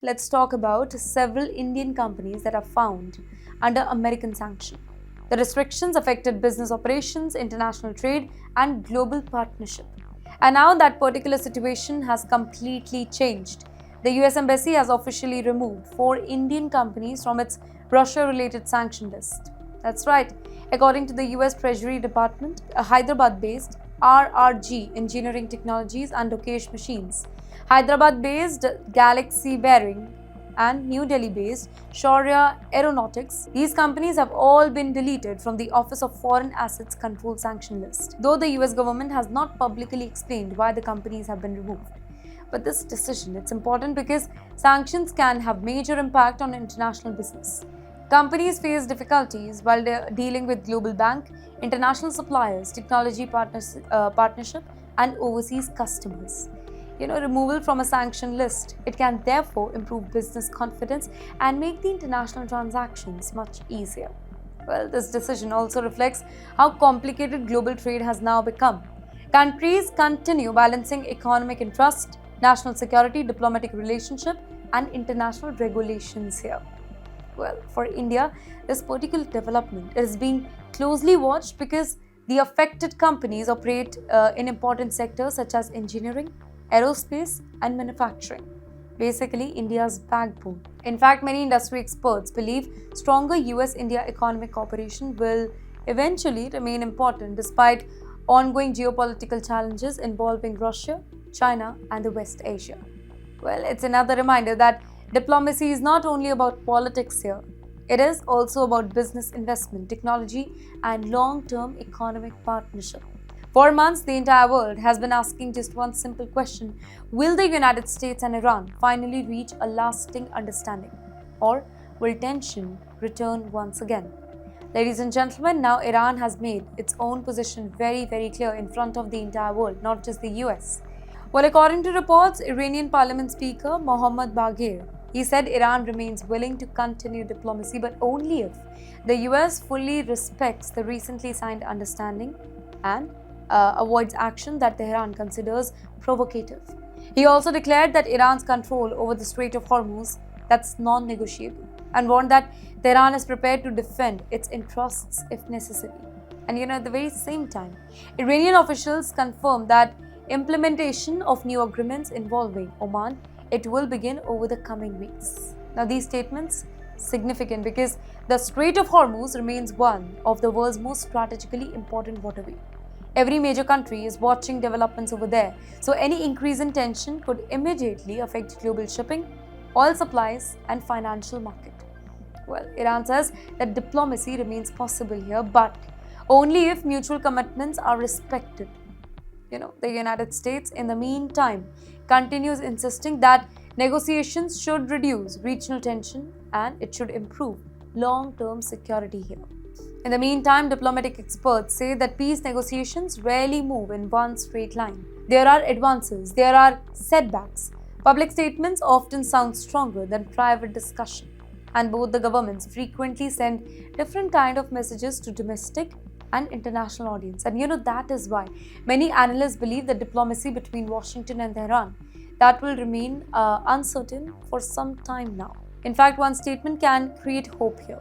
let's talk about several Indian companies that are found under American sanction. The restrictions affected business operations, international trade, and global partnership. And now that particular situation has completely changed. The US Embassy has officially removed 4 Indian companies from its Russia related sanction list. That's right. According to the US Treasury Department, a Hyderabad based RRG Engineering Technologies and Lokesh Machines, Hyderabad based Galaxy Bearing, and New Delhi based Shaurya Aeronautics, these companies have all been deleted from the Office of Foreign Assets Control sanction list, though the US government has not publicly explained why the companies have been removed. But this decision, it's important because sanctions can have major impact on international business. Companies face difficulties while they're dealing with global bank, international suppliers, technology partnership, and overseas customers. Removal from a sanction list, it can therefore improve business confidence and make the international transactions much easier. Well, this decision also reflects how complicated global trade has now become. Countries continue balancing economic interest, national security, diplomatic relationship, and international regulations here. Well, for India, this particular development is being closely watched because the affected companies operate in important sectors such as engineering, aerospace, and manufacturing. Basically, India's backbone. In fact, many industry experts believe stronger US India economic cooperation will eventually remain important despite ongoing geopolitical challenges involving Russia, China, and the West Asia. Well, it's another reminder that diplomacy is not only about politics here, it is also about business investment, technology, and long term economic partnership. For months, the entire world has been asking just one simple question: will the United States and Iran finally reach a lasting understanding? Or will tension return once again? Ladies and gentlemen, now Iran has made its own position very, very clear in front of the entire world, not just the US. Well, according to reports, Iranian Parliament Speaker Mohammad Bagher, he said Iran remains willing to continue diplomacy, but only if the US fully respects the recently signed understanding and avoids action that Tehran considers provocative. He also declared that Iran's control over the Strait of Hormuz, that's non-negotiable, and warned that Tehran is prepared to defend its interests if necessary. And at the very same time, Iranian officials confirmed that implementation of new agreements involving Oman, it will begin over the coming weeks. Now, these statements significant because the Strait of Hormuz remains one of the world's most strategically important waterway. Every major country is watching developments over there, so any increase in tension could immediately affect global shipping, oil supplies, and financial market. Well, Iran says that diplomacy remains possible here, but only if mutual commitments are respected. The United States, in the meantime, continues insisting that negotiations should reduce regional tension and it should improve long-term security here. In the meantime, diplomatic experts say that peace negotiations rarely move in one straight line. There are advances, there are setbacks. Public statements often sound stronger than private discussion, and both the governments frequently send different kind of messages to domestic and international audience. And that is why many analysts believe that diplomacy between Washington and Tehran that will remain uncertain for some time now. In fact, one statement can create hope here.